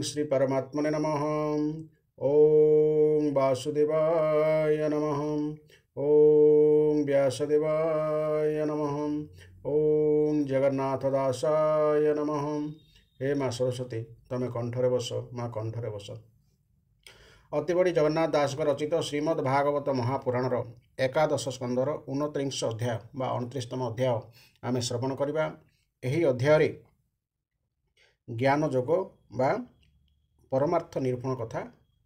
श्री परमात्मने नमः। ओम वासुदेवाय नमः। ओम व्यासदेवाय नमः। ओम जगन्नाथदासाय नमः। हे माँ सरस्वती तमें कंठरे बस, माँ कंठरे बस। अतिबड़ी जगन्नाथ दास रचित श्रीमद् भागवत महापुराणर एकादश स्कंदर 29 अध्याय बा 29तम अध्याय आमे श्रवण करिबा। एही अध्याय ज्ञान जोग बा परमार्थ निरूपण कथा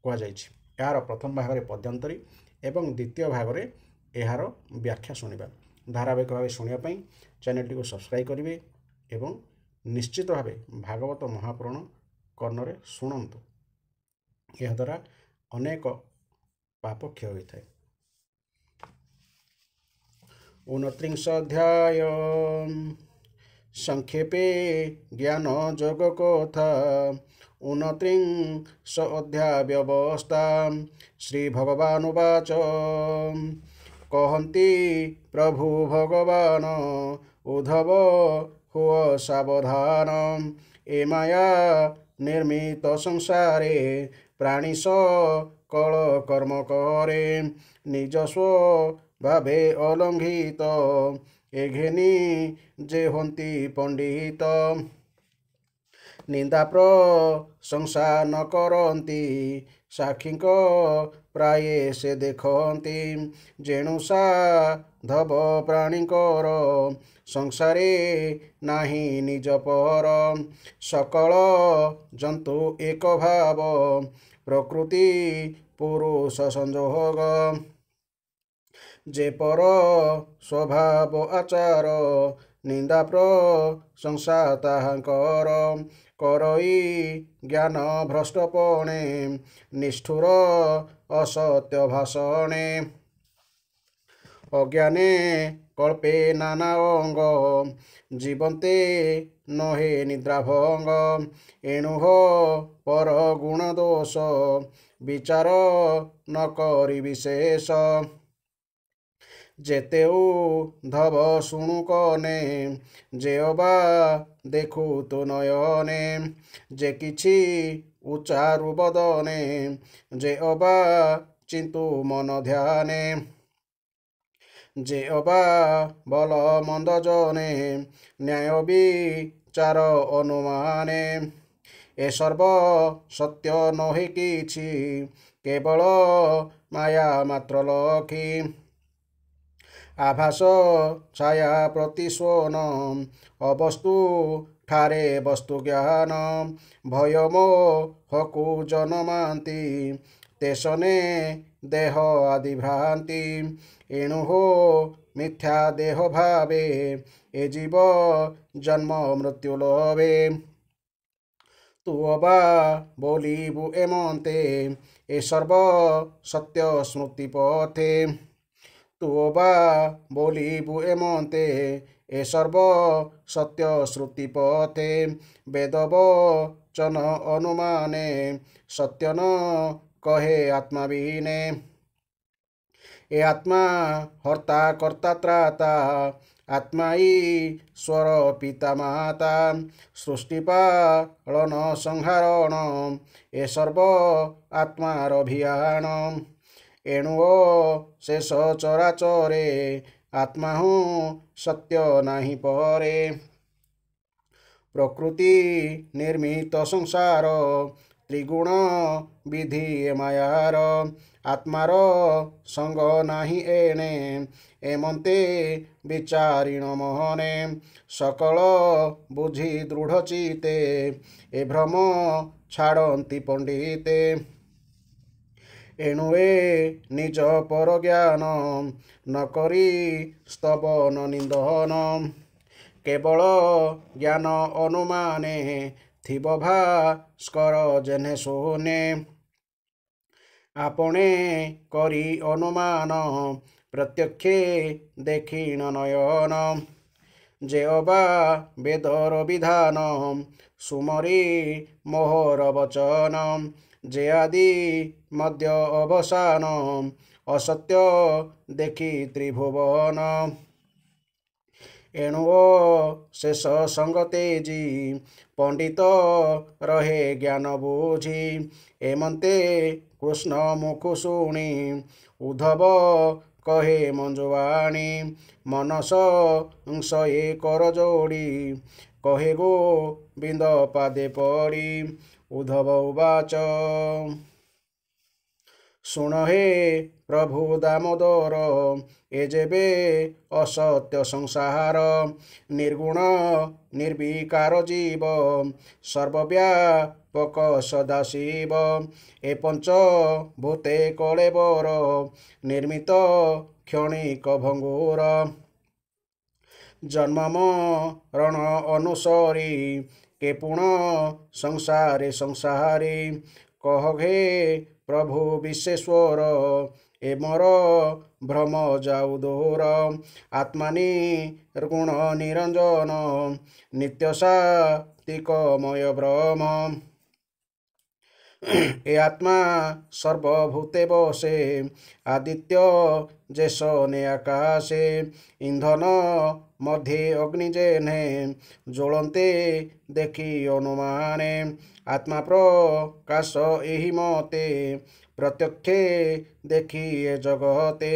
कह जाइछि। यार प्रथम भाग में पद्यांतरी एवं द्वितीय भाग में यार व्याख्या शुणा। धारावाहिक भाव शुणापी चैनल को सब्सक्राइब करेंगे एवं निश्चित भाव भागवत महापुराण कर्णरे शुणु। यह द्वारा अनेक पाप क्षय होता है। 29 अध्याय संक्षेपे ज्ञान जोग कथा। 29 अध्याय व्यवस्था। श्री भगवानुवाच कहन्ति प्रभु भगवान उद्धव हुआ सावधान। ए माया निर्मित संसारे प्राणीश कल कर्म करे। निजस्व भावे अलंघित एघेनी जे हन्ति पंडित। निंदा प्रशंसा न करन्ति साक्षीक प्राये से देखन्ति। जेणु साधव प्राणीकर संसारे नाही निज पर। सकल जंतु एक भाव प्रकृति पुरुष संजोग। जे पर स्वभाव आचार निंदा प्रशंसा ताहांकर। करई ज्ञान भ्रष्टपणे निष्ठुर असत्य भाषणे। अज्ञाने कल्पे नाना अंग जीवन्ते नहे निद्राभंग। एणुह पर गुण दोष विचार न करि विशेष। जेते उद्धव शुणु कने जे अबा देखु तो नयने। जे किछि उच्चारु बदने जे अबा चिंतु मन ध्याने। जे अबा बल मंद जने न्याय विचार अनुमाने। ए सर्व सत्य नहे किछि केवल माया मात्र लखी। आभास छाया प्रतिस्वन अवस्तु ठारे वस्तु ज्ञान। भय मोहकु जनमांति तेसने देह आदि भ्रांति। एणु हो मिथ्या देह भावे ए जीव जन्म मृत्यु लोभे। तू अबा बोलिबु एमंते ए सर्व सत्य स्मृति पथे। तू अबा बोलिबु एमंते ए सर्व सत्य श्रुति पथे। वेद वचन अनुमाने सत्य न कहे आत्मा बीने। ए आत्मा हर्ता कर्ता त्राता आत्मा ईश्वर पिता माता। सृष्टिपालन संहारण ए सर्व आत्मार अभियान। एणु शेष चराचरे आत्मा हूँ सत्य नाही परे। प्रकृति निर्मित संसार त्रिगुण विधि मायार। आत्मार संग नाही एणे एमंते विचारिण मोहने। सकल बुझि दृढ़ चिते ए भ्रम छाड़न्ति पंडिते। एणु ए निज पर ज्ञान न करी स्तवन निंदन। केवल ज्ञान अनुमाने थिब भास्कर जेने शून्ये। आपणे करी अनुमान प्रत्यक्षे देखिण नयन। जे अबा वेदर विधान सुमरी मोहर वचन। जे आदि मध्य अवसान असत्य देखि त्रिभुवन। ଏଣୁ ଶେଷ ସଙ୍ଗ ତେଜି ପଣ୍ଡିତ ରହେ ଜ୍ଞାନ ବୁଝି। ଏମନ୍ତେ କୃଷ୍ଣ ମୁଖୁ ଶୁଣି ଉଦ୍ଧବ କହେ ମଞ୍ଜୁବାଣୀ। ମନସ ଏ କର ଯୋଡ଼ି କହେ ଗୋବିନ୍ଦ ପାଦେ ପଡ଼ି। ଉଦ୍ଧବ ଉବାଚ ଶୁଣ ହେ ପ୍ରଭୁ ଦାମୋଦର ଏ ଯେବେ ଅସତ୍ୟ ସଂସାର। ନିର୍ଗୁଣ ନିର୍ବିକାର ଜୀବ ସର୍ବବ୍ୟାପକ ସଦାଶିବ। ଏ ପଞ୍ଚ ଭୂତେ କଳେବର ନିର୍ମିତ କ୍ଷଣିକ ଭଙ୍ଗୁର। ଜନ୍ମ ମରଣ ଅନୁସରି କେ ପୁଣ ସଂସାରେ ସଂସାରୀ। କହ ହେ ପ୍ରଭୁ ବିଶ୍ବେଶ୍ୱର ଏ ମୋର ଭ୍ରମ ଯାଉ ଦୂର। ଆତ୍ମା ନିର୍ଗୁଣ ନିରଞ୍ଜନ ନିତ୍ୟ ସାତ୍ୱିକମୟ ବ୍ରହ୍ମ। ଏ ଆତ୍ମା ସର୍ବଭୂତେ ବସେ ଆଦିତ୍ୟ ଯେସନେ ଆକାଶେ। ଇନ୍ଧନ ମଧ୍ୟେ ଅଗ୍ନି ଯେହ୍ନେ ଜ୍ୱଳନ୍ତେ ଦେଖି ଅନୁମାନେ। ଆତ୍ମା ପ୍ରକାଶ ଏହି ମତେ ପ୍ରତ୍ୟକ୍ଷେ ଦେଖି ଏ ଜଗତେ।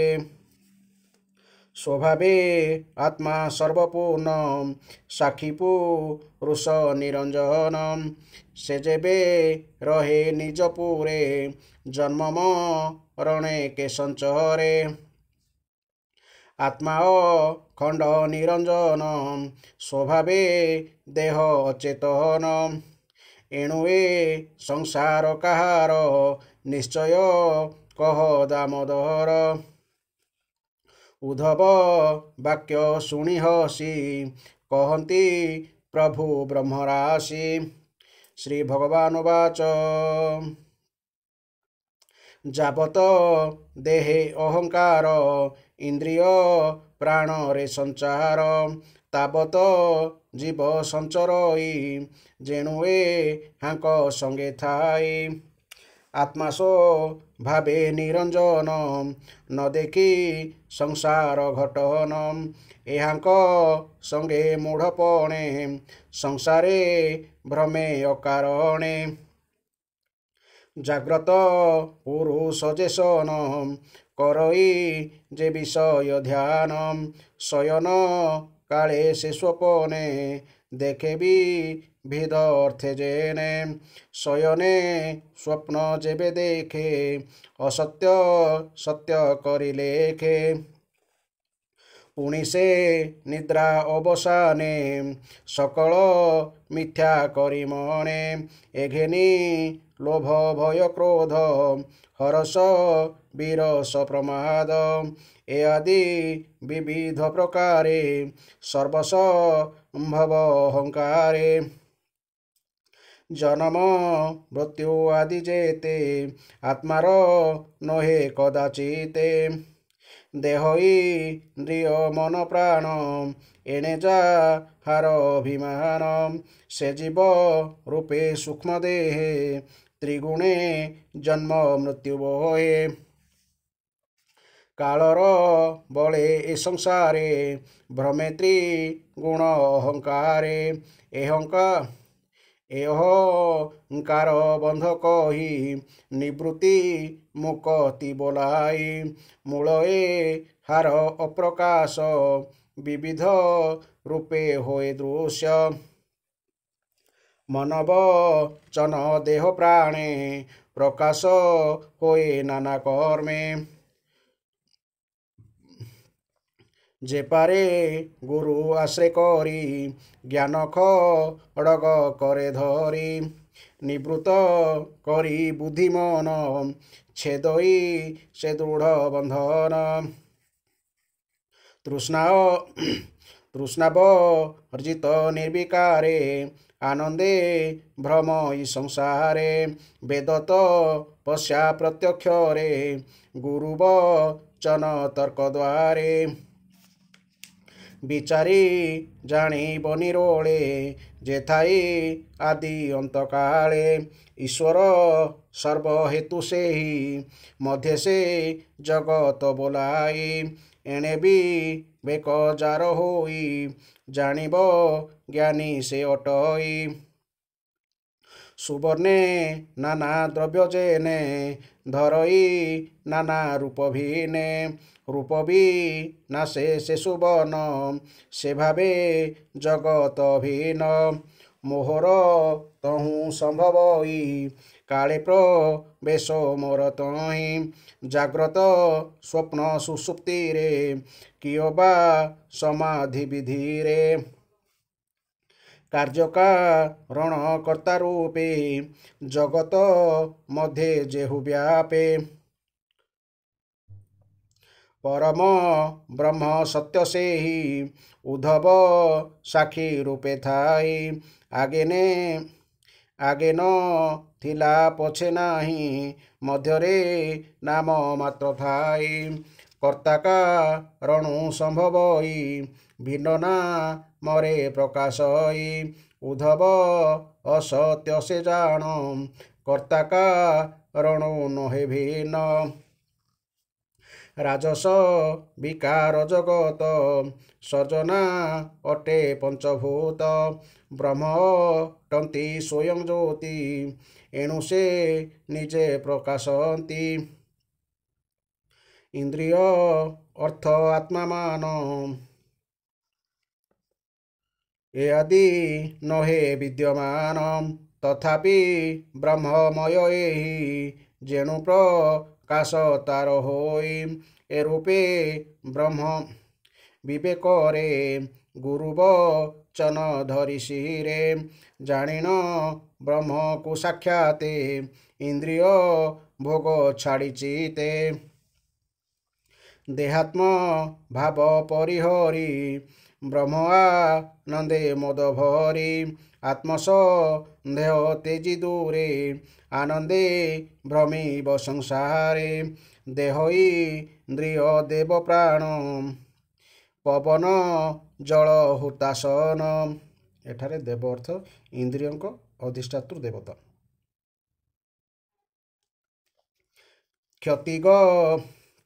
ସ୍ୱଭାବେ ଆତ୍ମା ସର୍ବପୂର୍ଣ୍ଣ ସାକ୍ଷୀ ପୁରୁଷ ନିରଞ୍ଜନ। ସେ ଯେବେ ରହେ ନିଜ ପୁରେ ଜନ୍ମ ମରଣେ କେ ସଞ୍ଚରେ। ଆତ୍ମା ଅଖଣ୍ଡ ନିରଞ୍ଜନ ସ୍ୱଭାବେ ଦେହ ଅଚେତନ। ଏଣୁ ଏ ସଂସାର କାହାର ନିଶ୍ଚୟ କହ ଦାମୋଦର। ଉଦ୍ଧବ ବାକ୍ୟ ଶୁଣି ହସି କହନ୍ତି ପ୍ରଭୁ ବ୍ରହ୍ମରାଶି। ଶ୍ରୀ ଭଗବାନ ବାଚ ଯାବତ ଦେହେ ଅହଙ୍କାର ଇନ୍ଦ୍ରିୟ ପ୍ରାଣରେ ସଞ୍ଚାର। ତାବତ ଜୀବ ସଞ୍ଚରଇ ଯେଣୁ ଏ ହାଙ୍କ ସଙ୍ଗେ ଥାଇ। ଆତ୍ମା ସ୍ୱଭାବେ ନିରଞ୍ଜନ ନ ଦେଖି ସଂସାର ଘଟନ। ଏହାଙ୍କ ସଙ୍ଗେ ମୂଢ଼ପଣେ ସଂସାରେ ଭ୍ରମେ ଅକାରଣେ। ଜାଗ୍ରତ ପୁରୁଷ ଯେସନ କରଇ ଯେ ବିଷୟ ଧ୍ୟାନ। ଶୟନ କାଳେ ସେ ସ୍ୱପନେ ଦେଖେ ବିବିଧ ଅର୍ଥେ ଜେନେ। ଶୟନେ ସ୍ୱପ୍ନ ଯେବେ ଦେଖେ ଅସତ୍ୟ ସତ୍ୟ କରି ଲେଖେ। ପୁଣି ସେ ନିଦ୍ରା ଅବସାନେ ସକଳ ମିଥ୍ୟା କରି ମଣେ। ଏ ଘେନି ଲୋଭ ଭୟ କ୍ରୋଧ ହରସ ବିରସ ପ୍ରମାଦ। ଏ ଆଦି ବିବିଧ ପ୍ରକାରେ ସର୍ବସମ୍ଭବ ଅହଙ୍କାରେ। ଜନମ ମୃତ୍ୟୁ ଆଦି ଯେତେ ଆତ୍ମାର ନୋହେ କଦାଚିତେ। ଦେହ ଇନ୍ଦ୍ରିୟ ମନ ପ୍ରାଣ ଏଣେ ଯାହାର ଅଭିମାନ। ସେ ଜୀବ ରୂପେ ସୂକ୍ଷ୍ମ ଦେହେ ତ୍ରିଗୁଣେ ଜନ୍ମ ମୃତ୍ୟୁ ବହେ। କାଳର ବଳେ ଏ ସଂସାରେ ଭ୍ରମେ ତ୍ରିଗୁଣ ଅହଙ୍କାରେ। ଏ ଅହଙ୍କାର ବନ୍ଧ କହି ନିବୃତ୍ତି ମୁକତି ବୋଲାଇ। ମୂଳ ଏ ହାର ଅପ୍ରକାଶ ବିବିଧ ରୂପେ ହୋଏ ଦୃଶ୍ୟ। ମନ ବଚନ ଦେହ ପ୍ରାଣେ ପ୍ରକାଶ ହୋଏ ନାନା କର୍ମେ। ଯେ ପାରେ ଗୁରୁ ଆଶ୍ରୟ କରି ଜ୍ଞାନ ଖଡ଼ଗ କରେ ଧରି। ନିବୃତ କରି ବୁଦ୍ଧି ମନ ଛେଦଇ ସେ ଦୃଢ଼ ବନ୍ଧନ। ତୃଷ୍ଣାବର୍ଜିତ ନିର୍ବିକାରେ ଆନନ୍ଦେ ଭ୍ରମଇ ସଂସାରେ। ବେଦ ତପସ୍ୟା ପ୍ରତ୍ୟକ୍ଷରେ ଗୁରୁ ବଚନ ତର୍କ ଦ୍ୱାରେ। ବିଚାରି ଜାଣିବ ନିରୋଳେ ଯେଥାଇ ଆଦି ଅନ୍ତକାଳେ। ଈଶ୍ୱର ସର୍ବହେତୁ ସେହି ମଧ୍ୟ ସେ ଜଗତ ବୋଲାଇ। ଏଣେ ବି ବେକ ଜାର ହୋଇ ଜାଣିବ ଜ୍ଞାନୀ ସେ ଅଟଇ। ସୁବର୍ଣ୍ଣେ ନାନା ଦ୍ରବ୍ୟ ଯେନେ ଧରଇ ନାନା ରୂପ ଭିନେ। ରୂପ ବି ନାଶେ ସେ ସୁବର୍ଣ୍ଣ ସେ ଭାବେ ଜଗତ ଭିନ୍ନ। ମୋହର ତହୁଁ ସମ୍ଭବଇ କାଳେ ପ୍ରବେଶ ମୋର ତହିଁ। ଜାଗ୍ରତ ସ୍ୱପ୍ନ ସୁଷୁପ୍ତିରେ କିଏ ବା ସମାଧି ବିଧିରେ। କାର୍ଯ୍ୟକାରଣ କର୍ତ୍ତା ରୂପେ ଜଗତ ମଧ୍ୟେ ଯେହୁ ବ୍ୟାପେ। ପରମ ବ୍ରହ୍ମ ସତ୍ୟ ସେହି ଉଦ୍ଧବ ସାକ୍ଷୀ ରୂପେ ଥାଇ। ଆଗେ ନ ଥିଲା ପଛେ ନାହିଁ ମଧ୍ୟରେ ନାମ ମାତ୍ର ଥାଇ। କର୍ତ୍ତା କାରଣୁ ସମ୍ଭବଇ ଭିନ୍ନ ନାମରେ ପ୍ରକାଶଇ। ଉଦ୍ଧବ ଅସତ୍ୟ ସେ ଜାଣ କର୍ତ୍ତା କାରଣୁ ନୁହେଁ ଭିନ୍ନ। ରାଜସ ବିକାର ଜଗତ ସର୍ଜନା ଅଟେ ପଞ୍ଚଭୂତ। ବ୍ରହ୍ମ ଅଟନ୍ତି ସ୍ୱୟଂ ଜ୍ୟୋତି ଏଣୁ ସେ ନିଜେ ପ୍ରକାଶନ୍ତି। ଇନ୍ଦ୍ରିୟ ଅର୍ଥ ଆତ୍ମାମାନ ଏ ଆଦି ନହେ ବିଦ୍ୟମାନ। ତଥାପି ବ୍ରହ୍ମମୟ ଏହି ଯେଣୁ ପ୍ରକାଶ ତାର ହୋଇ। ଏ ରୂପେ ବ୍ରହ୍ମ ବିବେକରେ ଗୁରୁ ବଚନ ଧରି ଶିରେ। ଜାଣିନ ବ୍ରହ୍ମକୁ ସାକ୍ଷାତେ ଇନ୍ଦ୍ରିୟ ଭୋଗ ଛାଡ଼ିଚିତେ। ଦେହାତ୍ମ ଭାବ ପରିହରି ବ୍ରହ୍ମ ଆନନ୍ଦେ ମଦ ଭରି। ଆତ୍ମସନ୍ଦେହ ତେଜି ଦୂରେ ଆନନ୍ଦେ ଭ୍ରମିବ ସଂସାରେ। ଦେହ ଇନ୍ଦ୍ରିୟ ଦେବ ପ୍ରାଣ ପବନ ଜଳ ହୁତାସନ। ଏଠାରେ ଦେବ ଅର୍ଥ ଇନ୍ଦ୍ରିୟଙ୍କ ଅଧିଷ୍ଠାତୃ ଦେବତା।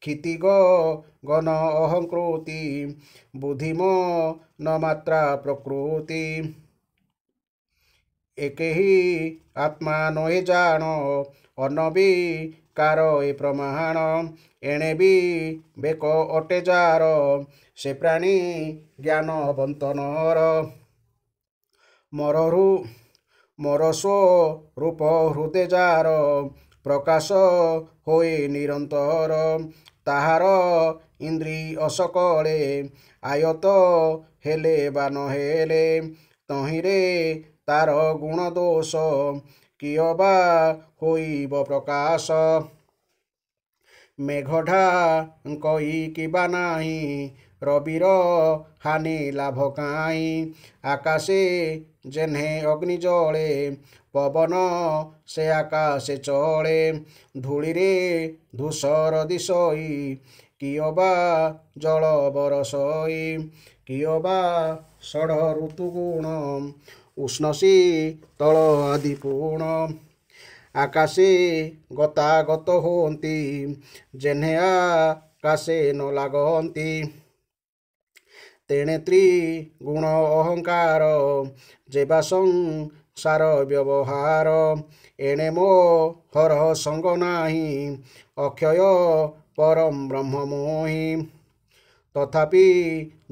କ୍ଷିତିଗ ଗଣ ଅହଂକୃତି ବୁଦ୍ଧିମନ ମାତ୍ରା ପ୍ରକୃତି। ଏକେହି ଆତ୍ମା ନହେ ଜାଣ ଅନବିକାର ଏ ପ୍ରମାଣ। ଏଣେ ବି ବେକ ଅଟେ ଯାର ସେ ପ୍ରାଣୀ ଜ୍ଞାନବନ୍ତ ନର। ମୋର ସ୍ୱରୂପ ହୃଦେ ଯାର ପ୍ରକାଶ ହୋଇ ନିରନ୍ତର। ତାହାର ଇନ୍ଦ୍ରିୟ ସକଳେ ଆୟତ ହେଲେ ବା ନହେଲେ ତହିଁରେ ତାର ଗୁଣ ଦୋଷ କିଏ ବା ହୋଇବ ପ୍ରକାଶ। ମେଘ ଢାଙ୍କଇ କିବା ନାହିଁ ରବିର ହାନି ଲାଭ କାହିଁ। ଆକାଶେ ଯେହ୍ନେ ଅଗ୍ନି ଜଳେ ପବନ ସେ ଆକାଶେ ଚଳେ। ଧୂଳିରେ ଧୂସର ଦିଶଇ କିଏ ବା ଜଳ ବରଷଇ। କିଏ ବା ଷଢ଼ ଋତୁ ଗୁଣ ଉଷ୍ଣ ଶୀତଳ ଆଦି ପୂର୍ଣ୍ଣ। ଆକାଶେ ଗତାଗତ ହୁଅନ୍ତି ଯେହ୍ନେ ଆକାଶେ ନ ଲାଗନ୍ତି। ତେଣେ ତ୍ରିଗୁଣ ଅହଙ୍କାର ଯେବା ସଂସାର ବ୍ୟବହାର। ଏଣେ ମୋହର ସଙ୍ଗ ନାହିଁ ଅକ୍ଷୟ ପରମ ବ୍ରହ୍ମ ମୋହି। ତଥାପି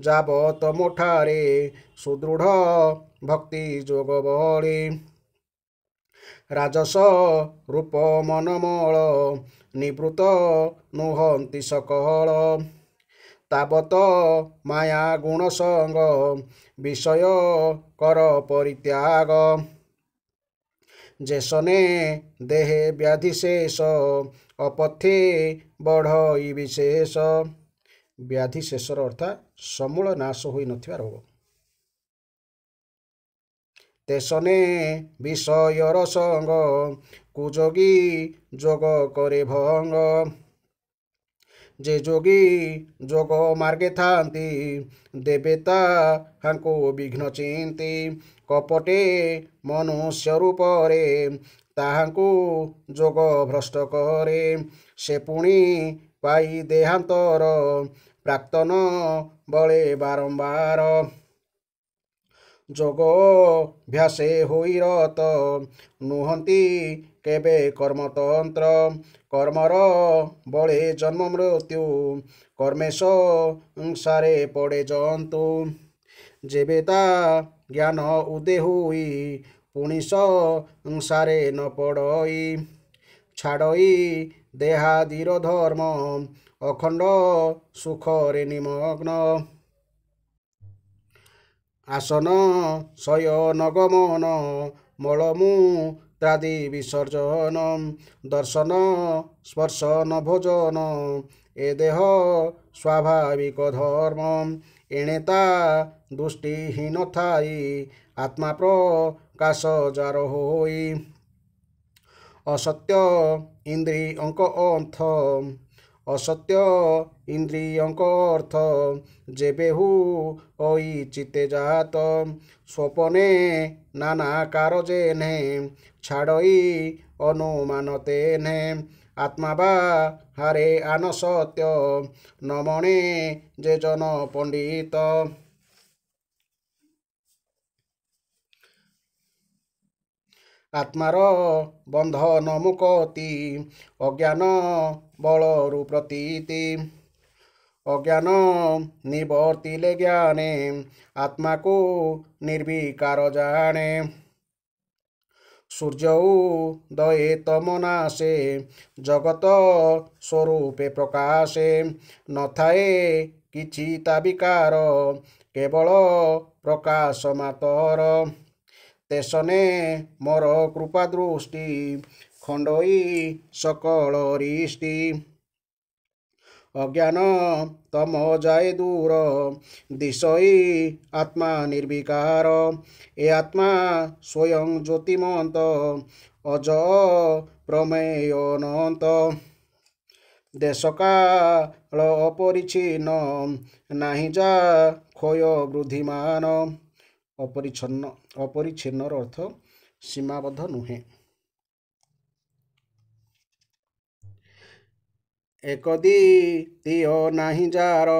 ଯାବତ ମୋଠାରେ ସୁଦୃଢ଼ ଭକ୍ତି ଯୋଗ ବଳି। ରାଜସ ରୂପ ମନମଳ ନିବୃତ ନୁହନ୍ତି ସକଳ। ତାବତ ମାୟା ଗୁଣ ସଙ୍ଗ ବିଷୟ କର ପରିତ୍ୟାଗ। ଯେସନେ ଦେହେ ବ୍ୟାଧି ଶେଷ ଅପଥ୍ୟେ ବଢ଼ଇ ବିଶେଷ। ବ୍ୟାଧି ଶେଷର ଅର୍ଥାତ୍ ସମୂଳ ନାଶ ହୋଇନଥିବା ରୋଗ। ତେସନେ ବିଷୟର ସଙ୍ଗ କୁଯୋଗୀ ଯୋଗ କରେ ଭଙ୍ଗ। ଯେ ଯୋଗୀ ଯୋଗ ମାର୍ଗେ ଥାନ୍ତି ଦେବେ ତାହାଙ୍କୁ ବିଘ୍ନ ଚିନ୍ତି। କପଟେ ମନୁଷ୍ୟ ରୂପରେ ତାହାଙ୍କୁ ଯୋଗ ଭ୍ରଷ୍ଟ କରେ। ସେ ପୁଣି ପାଇ ଦେହାନ୍ତର ପ୍ରାକ୍ତନ ବଳେ ବାରମ୍ବାର ଯୋଗ ଭ୍ୟାସେ ହୋଇ ରତ ନୁହନ୍ତି କେବେ କର୍ମତନ୍ତ୍ର କର୍ମର ବଳେ ଜନ୍ମ ମୃତ୍ୟୁ କର୍ମେଶ ସଂସାରେ ପଡ଼େ ଜନ୍ତୁ ଯେବେ ତା ଜ୍ଞାନ ଉଦେ ହୋଇ ପୁଣି ସଂସାରେ ନ ପଡ଼ଇ ଛାଡ଼ଇ ଦେହାଦିର ଧର୍ମ ଅଖଣ୍ଡ ସୁଖରେ ନିମଗ୍ନ ଆସନ ଶୟନ ଗମନ ମଳମୂତ୍ରାଦି ବିସର୍ଜନ ଦର୍ଶନ ସ୍ପର୍ଶନ ଭୋଜନ ଏ ଦେହ ସ୍ୱାଭାବିକ ଧର୍ମ ଏଣେ ତା ଦୃଷ୍ଟିହୀନ ଥାଇ ଆତ୍ମା ପ୍ରକାଶ ଯାର ହୋଇ ଅସତ୍ୟ ଇନ୍ଦ୍ରିୟଙ୍କ ଅର୍ଥ ଅସତ୍ୟ ଇନ୍ଦ୍ରିୟଙ୍କ ଅର୍ଥ ଯେବେ ହୋଇ ଚିତ୍ତେ ଜାତ ସ୍ୱପନେ ନାନାକାର ଜେନେ ଛାଡ଼ଇ ଅନୁମାନ ତେନେ ଆତ୍ମା ବାହାରେ ଆନସତ୍ୟ ନମଣେ ଯେ ଜନ ପଣ୍ଡିତ ଆତ୍ମାର ବନ୍ଧନ ମୁକତି ଅଜ୍ଞାନ ବଳରୁ ପ୍ରତୀତି ଅଜ୍ଞାନ ନିବର୍ତ୍ତିଲେ ଜ୍ଞାନେ ଆତ୍ମାକୁ ନିର୍ବିକାର ଜାଣେ ସୂର୍ଯ୍ୟ ଉଦୟେ ତମନାଶେ ଜଗତ ସ୍ୱରୂପେ ପ୍ରକାଶେ ନଥାଏ କିଛି ତା ବିକାର କେବଳ ପ୍ରକାଶ ମାତର ତେସନେ ମୋର କୃପା ଦୃଷ୍ଟି ଖଣ୍ଡଇ ସକଳ ରିଷ୍ଟି ଅଜ୍ଞାନ ତମ ଯାଏ ଦୂର ଦିଶଇ ଆତ୍ମା ନିର୍ବିକାର ଏ ଆତ୍ମା ସ୍ୱୟଂ ଜ୍ୟୋତିମନ୍ତ ଅଜ ପ୍ରମେୟ ଅନନ୍ତ ଦେଶକାଳ ଅପରିଚ୍ଛିନ୍ନ ନାହିଁ ଯା କ୍ଷୟ ବୃଦ୍ଧିମାନ ଅପରିଚ୍ଛିନ୍ନର ଅର୍ଥ ସୀମାବଦ୍ଧ ନୁହେଁ ଏକଦିତୀୟ ନାହିଁ ଯାର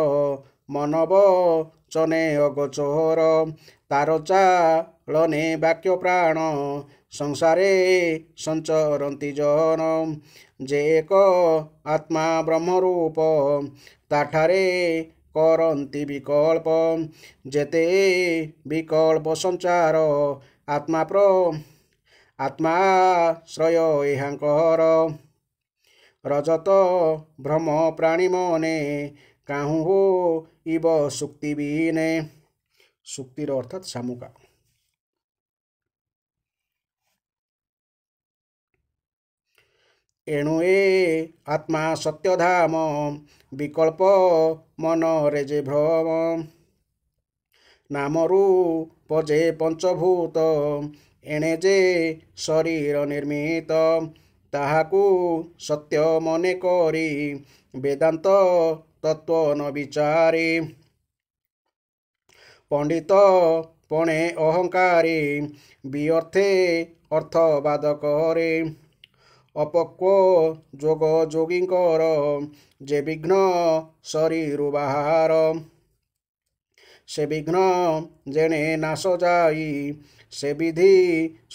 ମନବ ଚନେ ଅଗୋଚର ତାର ଚାଳନେ ବାକ୍ୟ ପ୍ରାଣ ସଂସାରେ ସଞ୍ଚରନ୍ତି ଜନ ଯେ ଏକ ଆତ୍ମା ବ୍ରହ୍ମରୂପ ତାଠାରେ କରନ୍ତି ବିକଳ୍ପ ଯେତେ ବିକଳ୍ପ ସଞ୍ଚାର ଆତ୍ମାଶ୍ରୟ ଏହାଙ୍କର ରଜତ ଭ୍ରମ ପ୍ରାଣୀ ମନେ କାହୁଁ ହୋଇବ ସୁକ୍ତି ବିନେ ସୁକ୍ତିର ଅର୍ଥାତ୍ ଶାମୁକା ଏଣୁ ଏ ଆତ୍ମା ସତ୍ୟଧାମ ବିକଳ୍ପ ମନରେ ଯେ ଭ୍ରମ ନାମରୁ ପଜେ ପଞ୍ଚଭୂତ ଏଣେ ଯେ ଶରୀର ନିର୍ମିତ ତାହାକୁ ସତ୍ୟ ମନେ କରି ବେଦାନ୍ତ ତତ୍ତ୍ୱ ନ ବିଚାରି ପଣ୍ଡିତ ପଣେ ଅହଙ୍କାରୀ ବିଅର୍ଥେ ଅର୍ଥବାଦ କରେ ଅପକ୍ୱ ଯୋଗ ଯୋଗୀଙ୍କର ଯେ ବିଘ୍ନ ଶରୀରୁ ବାହାର ସେ ବିଘ୍ନ ଯେଣେ ନାଶ ଯାଇ ସେ ବିଧି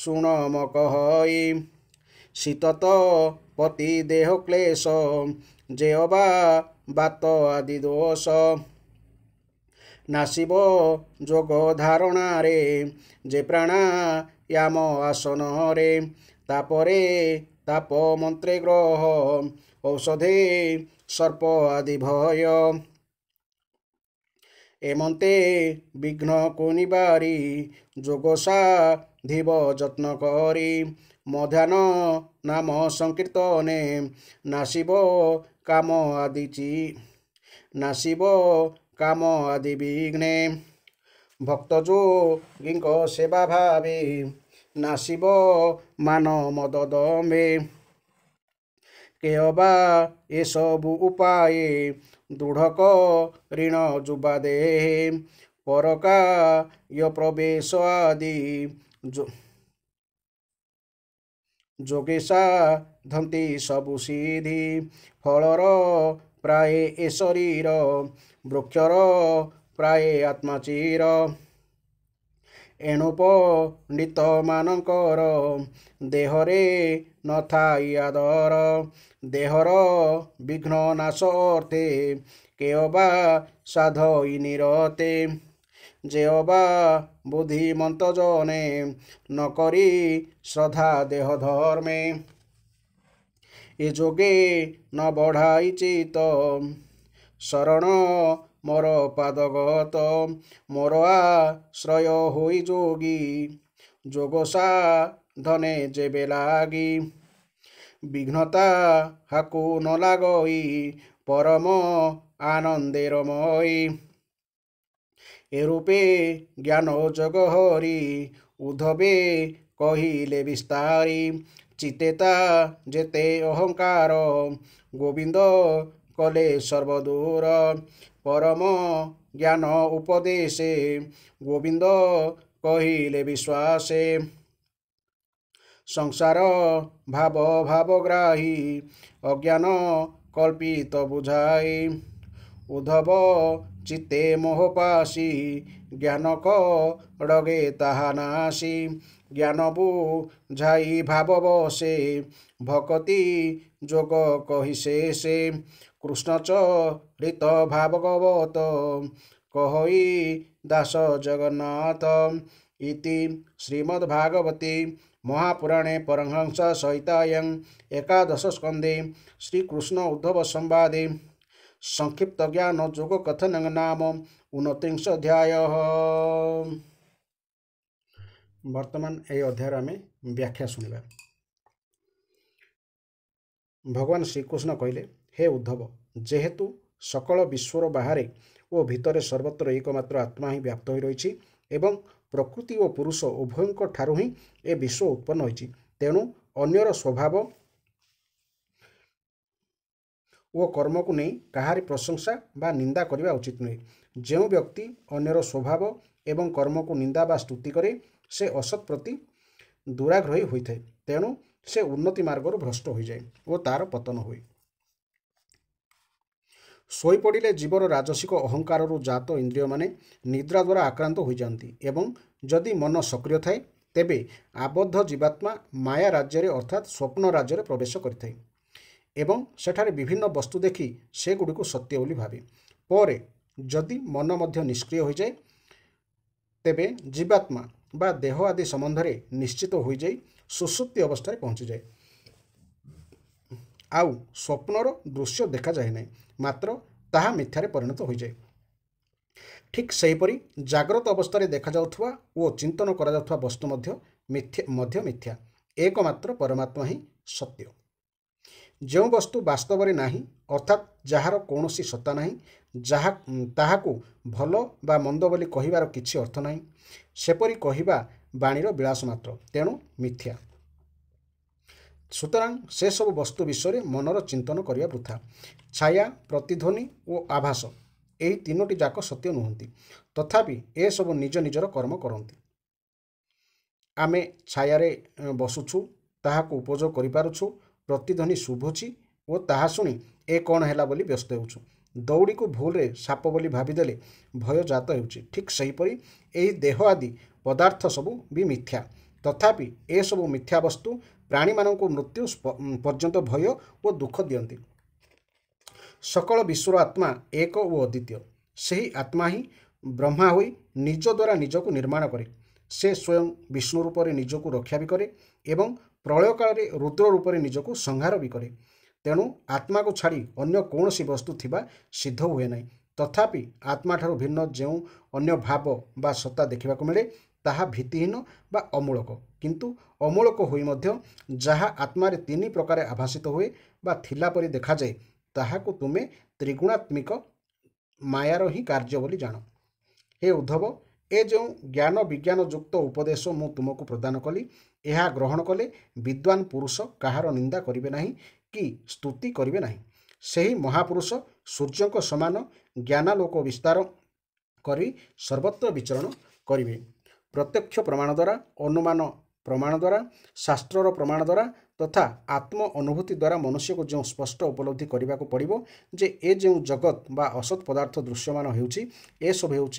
ଶୁଣ ମ କହଇ ଶୀତତ ପତି ଦେହ କ୍ଲେଶ ଯେ ଅବା ବାତ ଆଦି ଦୋଷ ନାସିବ ଯୋଗ ଧାରଣାରେ ଯେ ପ୍ରାଣାୟାମ ଆସନରେ ତାପରେ ତାପ ମନ୍ତ୍ରେ ଗ୍ରହ ଔଷଧେ ସର୍ପ ଆଦି ଭୟ ଏମନ୍ତେ ବିଘ୍ନକୁ ନିବାରି ଯୋଗ ସାଧିବ ଯତ୍ନ କରି ମଧ୍ୟାହ୍ନ ନାମ ସଂକୀର୍ତ୍ତନେ ନାସିବ କାମ ଆଦି ବିଘ୍ନେ ଭକ୍ତ ଯୋଗୀଙ୍କ ସେବା ଭାବେ ନାସିବ ମାନ ମଦ ଦମ୍ଭେ କେ ଅବା ଏସବୁ ଉପାଏ ଦୃଢ଼ କରିଣ ଯୁବା ଦେହେ ପରକାୟ ପ୍ରବେଶ ଆଦି ଯୋଗେ ସାଧନ୍ତି ସବୁ ସିଦ୍ଧି ଫଳର ପ୍ରାୟ ଏ ଶରୀର ବୃକ୍ଷର ପ୍ରାୟ ଆତ୍ମାଚିର। ଏଣୁ ପଣ୍ଡିତମାନଙ୍କର ଦେହରେ ନଥାଇ ଆଦର। ଦେହର ବିଘ୍ନ ନାଶ ଅର୍ଥେ କେଅବା ସାଧଇ ନିରତେ। ଯେଅବା ବୁଦ୍ଧିମନ୍ତ ଜନେ ନକରି ଶ୍ରଦ୍ଧା ଦେହ ଧର୍ମେ। ଏ ଯୋগে ନ ବଢ଼ାଇ ଚିତ ଶରଣ ମୋର ପାଦଗତ। ମୋର ଆଶ୍ରୟ ହୋଇ ଯୋଗୀ ଯୋଗ ସାଧନେ ଯେବେ ଲାଗି। ବିଘ୍ନତା ହାକୁ ନ ଲାଗଇ ପରମ ଆନନ୍ଦେ ରମଇ। ଏ ରୂପେ ଜ୍ଞାନ ଯୋଗ ହରି ଉଦ୍ଧବେ କହିଲେ ବିସ୍ତାରି। ଚିତେତା ଯେତେ ଅହଙ୍କାର ଗୋବିନ୍ଦ କଲେ ସର୍ବଦୂର। ପରମ ଜ୍ଞାନ ଉପଦେଶେ ଗୋବିନ୍ଦ କହିଲେ ବିଶ୍ୱାସେ। ସଂସାର ଭାବ ଭାବଗ୍ରାହୀ ଅଜ୍ଞାନ କଳ୍ପିତ ବୁଝାଇ। ଉଦ୍ଧବ ଚିତ୍ତେ ମୋହ ପାଶି ଜ୍ଞାନ କଡ଼ଗେ ତାହା ନାଶି। ଜ୍ଞାନ ବୁଝାଇ ଭାବ ବସେ ଭକତି ଯୋଗ କହି ଶେଷେ। କୃଷ୍ଣ ଚରିତ ଭାଗବତ କହଇ ଦାସ ଜଗନ୍ନାଥ। ଇତି ଶ୍ରୀମଦ୍ଭାଗବତେ ମହାପୁରାଣେ ପରମହଂସ ସଂହିତାୟାଂ ଏକାଦଶ ସ୍କନ୍ଧେ ଶ୍ରୀକୃଷ୍ଣ ଉଦ୍ଧବ ସମ୍ବାଦେ ସଂକ୍ଷିପ୍ତ ଜ୍ଞାନ ଯୋଗ କଥନଂ ନାମ 29 ଅଧ୍ୟାୟ। ବର୍ତ୍ତମାନ ଏହି ଅଧ୍ୟାୟରେ ଆମେ ବ୍ୟାଖ୍ୟା ଶୁଣିବା। ଭଗବାନ ଶ୍ରୀକୃଷ୍ଣ କହିଲେ, ହେ ଉଦ୍ଧବ, ଯେହେତୁ ସକଳ ବିଶ୍ୱର ବାହାରେ ଓ ଭିତରେ ସର୍ବତ୍ର ଏକମାତ୍ର ଆତ୍ମା ହିଁ ବ୍ୟାପ୍ତ ହୋଇ ରହିଛି ଏବଂ ପ୍ରକୃତି ଓ ପୁରୁଷ ଉଭୟଙ୍କ ଠାରୁ ହିଁ ଏ ବିଶ୍ୱ ଉତ୍ପନ୍ନ ହୋଇଛି, ତେଣୁ ଅନ୍ୟର ସ୍ୱଭାବ ଓ କର୍ମକୁ ନେଇ କାହାରି ପ୍ରଶଂସା ବା ନିନ୍ଦା କରିବା ଉଚିତ ନୁହେଁ। ଯେଉଁ ବ୍ୟକ୍ତି ଅନ୍ୟର ସ୍ୱଭାବ ଏବଂ କର୍ମକୁ ନିନ୍ଦା ବା ସ୍ତୁତି କରେ ସେ ଅସତ୍ ପ୍ରତି ଦୁରାଗ୍ରହୀ ହୋଇଥାଏ। ତେଣୁ ସେ ଉନ୍ନତି ମାର୍ଗରୁ ଭ୍ରଷ୍ଟ ହୋଇଯାଏ ଓ ତାର ପତନ ହୁଏ। ଶୋଇପଡ଼ିଲେ ଜୀବର ରାଜସିକ ଅହଙ୍କାରରୁ ଜାତ ଇନ୍ଦ୍ରିୟମାନେ ନିଦ୍ରା ଦ୍ୱାରା ଆକ୍ରାନ୍ତ ହୋଇଯାଆନ୍ତି ଏବଂ ଯଦି ମନ ସକ୍ରିୟ ଥାଏ ତେବେ ଆବଦ୍ଧ ଜୀବାତ୍ମା ମାୟା ରାଜ୍ୟରେ ଅର୍ଥାତ୍ ସ୍ୱପ୍ନ ରାଜ୍ୟରେ ପ୍ରବେଶ କରିଥାଏ ଏବଂ ସେଠାରେ ବିଭିନ୍ନ ବସ୍ତୁ ଦେଖି ସେଗୁଡ଼ିକୁ ସତ୍ୟ ବୋଲି ଭାବେ। ପରେ ଯଦି ମନ ମଧ୍ୟ ନିଷ୍କ୍ରିୟ ହୋଇଯାଏ ତେବେ ଜୀବାତ୍ମା ବା ଦେହ ଆଦି ସମ୍ବନ୍ଧରେ ନିଶ୍ଚିତ ହୋଇଯାଇ ସୁଷୁପ୍ତି ଅବସ୍ଥାରେ ପହଞ୍ଚିଯାଏ। ଆଉ ସ୍ୱପ୍ନର ଦୃଶ୍ୟ ଦେଖାଯାଏ ନାହିଁ, ମାତ୍ର ତାହା ମିଥ୍ୟାରେ ପରିଣତ ହୋଇଯାଏ। ଠିକ୍ ସେହିପରି ଜାଗ୍ରତ ଅବସ୍ଥାରେ ଦେଖାଯାଉଥିବା ଓ ଚିନ୍ତନ କରାଯାଉଥିବା ବସ୍ତୁ ମଧ୍ୟ ମିଥ୍ୟା। ଏକମାତ୍ର ପରମାତ୍ମା ହିଁ ସତ୍ୟ। ଯେଉଁ ବସ୍ତୁ ବାସ୍ତବରେ ନାହିଁ ଅର୍ଥାତ୍ ଯାହାର କୌଣସି ସତ୍ତା ନାହିଁ, ତାହାକୁ ଭଲ ବା ମନ୍ଦ ବୋଲି କହିବାର କିଛି ଅର୍ଥ ନାହିଁ। ସେପରି କହିବା ବାଣୀର ବିଳାସ ମାତ୍ର, ତେଣୁ ମିଥ୍ୟା। ସୁତରାଂ ସେସବୁ ବସ୍ତୁ ବିଷୟରେ ମନର ଚିନ୍ତନ କରିବା ବୃଥା। ଛାୟା, ପ୍ରତିଧ୍ୱନି ଓ ଆଭାସ ଏହି ତିନୋଟି ଯାକ ସତ୍ୟ ନୁହନ୍ତି, ତଥାପି ଏସବୁ ନିଜ ନିଜର କର୍ମ କରନ୍ତି। ଆମେ ଛାୟାରେ ବସୁଛୁ, ତାହାକୁ ଉପଯୋଗ କରିପାରୁଛୁ, ପ୍ରତିଧ୍ୱନି ଶୁଭୁଛି ଓ ତାହା ଶୁଣି ଏ କ'ଣ ହେଲା ବୋଲି ବ୍ୟସ୍ତ ହେଉଛୁ। ଦଉଡ଼ିକୁ ଭୁଲରେ ସାପ ବୋଲି ଭାବିଦେଲେ ଭୟ ଜାତ ହେଉଛି। ଠିକ୍ ସେହିପରି ଏହି ଦେହ ଆଦି ପଦାର୍ଥ ସବୁ ବି ମିଥ୍ୟା, ତଥାପି ଏସବୁ ମିଥ୍ୟା ବସ୍ତୁ ପ୍ରାଣୀମାନଙ୍କୁ ମୃତ୍ୟୁ ପର୍ଯ୍ୟନ୍ତ ଭୟ ଓ ଦୁଃଖ ଦିଅନ୍ତି। ସକଳ ବିଶ୍ୱର ଆତ୍ମା ଏକ ଓ ଅଦ୍ୱିତୀୟ। ସେହି ଆତ୍ମା ହିଁ ବ୍ରହ୍ମା ହୋଇ ନିଜ ଦ୍ୱାରା ନିଜକୁ ନିର୍ମାଣ କରେ। ସେ ସ୍ୱୟଂ ବିଷ୍ଣୁ ରୂପରେ ନିଜକୁ ରକ୍ଷା ବି କରେ ଏବଂ ପ୍ରଳୟ କାଳରେ ରୁଦ୍ର ରୂପରେ ନିଜକୁ ସଂହାର ବି କରେ। ତେଣୁ ଆତ୍ମାକୁ ଛାଡ଼ି ଅନ୍ୟ କୌଣସି ବସ୍ତୁ ଥିବା ସିଦ୍ଧ ହୁଏ ନାହିଁ। ତଥାପି ଆତ୍ମାଠାରୁ ଭିନ୍ନ ଯେଉଁ ଅନ୍ୟ ଭାବ ବା ସତ୍ତା ଦେଖିବାକୁ ମିଳେ ତାହା ଭିତ୍ତିହୀନ ବା ଅମୂଳକ। କିନ୍ତୁ ଅମୂଳକ ହୋଇ ମଧ୍ୟ ଯାହା ଆତ୍ମାରେ ତିନି ପ୍ରକାର ଆଭାସିତ ହୁଏ ବା ଥିଲା ପରି ଦେଖାଯାଏ ତାହାକୁ ତୁମେ ତ୍ରିଗୁଣାତ୍ମିକ ମାୟାର ହିଁ କାର୍ଯ୍ୟ ବୋଲି ଜାଣ। ହେ ଉଦ୍ଧବ, ଏ ଯେଉଁ ଜ୍ଞାନ ବିଜ୍ଞାନ ଯୁକ୍ତ ଉପଦେଶ ମୁଁ ତୁମକୁ ପ୍ରଦାନ କଲି, ଏହା ଗ୍ରହଣ କଲେ ବିଦ୍ୱାନ ପୁରୁଷ କାହାର ନିନ୍ଦା କରିବେ ନାହିଁ କି ସ୍ତୁତି କରିବେ ନାହିଁ। ସେହି ମହାପୁରୁଷ ସୂର୍ଯ୍ୟଙ୍କ ସମାନ ଜ୍ଞାନାଲୋକ ବିସ୍ତାର କରି ସର୍ବତ୍ର ବିଚରଣ କରିବେ। ପ୍ରତ୍ୟକ୍ଷ ପ୍ରମାଣ ଦ୍ୱାରା ଅନୁମାନ प्रमाण द्वारा शास्त्रर प्रमाण द्वारा तथा आत्म अनुभूति द्वारा मनुष्य को जो स्पष्ट उपलब्धि करने को पड़ो जे ए जो जगत बा असत पदार्थ दृश्यमान हो सब हो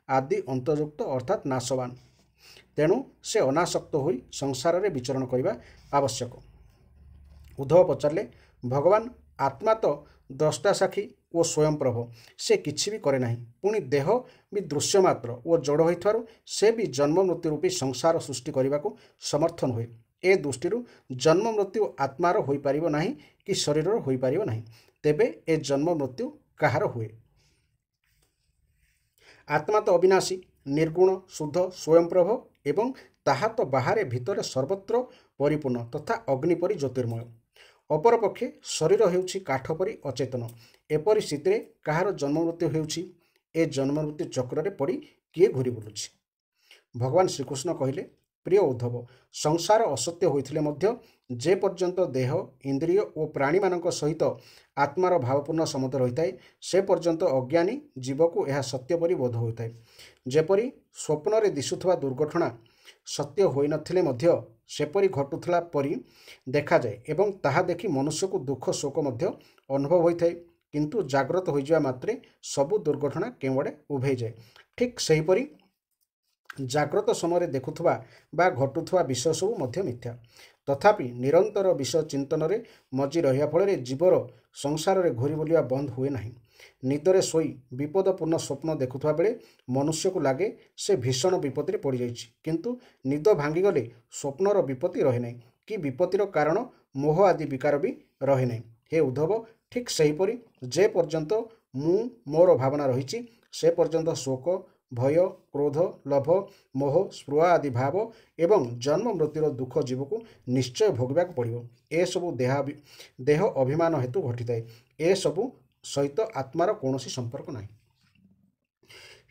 आदि अंतयुक्त अर्थात नाशवान तेणु से अनासक्त हो संसार में विचरण करने आवश्यक। उद्धव पचारे भगवान आत्मा तो द्रष्टा साक्षी और स्वयं प्रभ से किछि भी करे नाही पुणी देह भी दृश्यमात्र और जड़ होइथारु से भी जन्म मृत्यु रूपी संसार सृष्टि करने को समर्थन हुए। ए दृष्टि जन्म मृत्यु आत्मार हो पारिबो नाही कि शरीरर हो पारिबो नाही तेबे ए जन्म मृत्यु काहार हुए। आत्मा तो अविनाशी निर्गुण शुद्ध स्वयं प्रभ एवं ताहा तो बाहर भितर सर्वत्र परिपूर्ण तथा अग्निपरि ज्योतिर्मय। अपरपक्षे शरीर हेउछि काठ परि अचेतन एपरि स्थिति काहार जन्म मृत्यु हेउछि ए जन्म मृत्यु चक्र में पड़ी किए घूरी बुलुछि। भगवान श्रीकृष्ण कहिले प्रिय उद्धव संसार असत्य होइथिले मध्य जे पर्यंत देह इंद्रिय और प्राणी मानक सहित आत्मार भावपूर्ण सम्बन्ध रही है से पर्यंत अज्ञानी जीव को यह सत्य परि बोध होता है। जेपरि स्वप्न रे दिशुथवा दुर्घटना सत्य होई नथिले मध्य सेपरि घटुथला परि देखा जाए एवं ताहा देखि मनुष्य को दुख शोक मध्य अनुभव होता है किंतु जाग्रत हो जावा मात्रे सबु दुर्घटना केवड़े उभे जाए। ठीक सेहीपरि जाग्रत समय देखुथवा बा घटुथवा विषय सबू मध्य मिथ्या तथापि निरंतर विषय चिंतन रे मजी रहिया फल जीवर संसार रे घूरी बुलिया बंद हुए नाही। निदरे सोई विपदपूर्ण स्वप्न देखुथवा बेले मनुष्य को लगे से भीषण विपत्ति पड़ जाइछि किंतु निद भांगी गले स्वप्नर विपत्ति रहे नहीं कि विपत्तिर कारण मोह आदि विकार भी रहे नहीं। हे उद्धव ठीक सेहीपरि जे पर्यंत मु मोर भावना रही से पर्यंत शोक भय क्रोध लोभ मोह स्पृह आदि भाव एवं जन्म मृत्युर दुख जीव को निश्चय भोगवा पड़ो। ए सबू देह अभिमान हेतु घटी थाए ए सबू सहित आत्मार कौन संपर्क नहीं।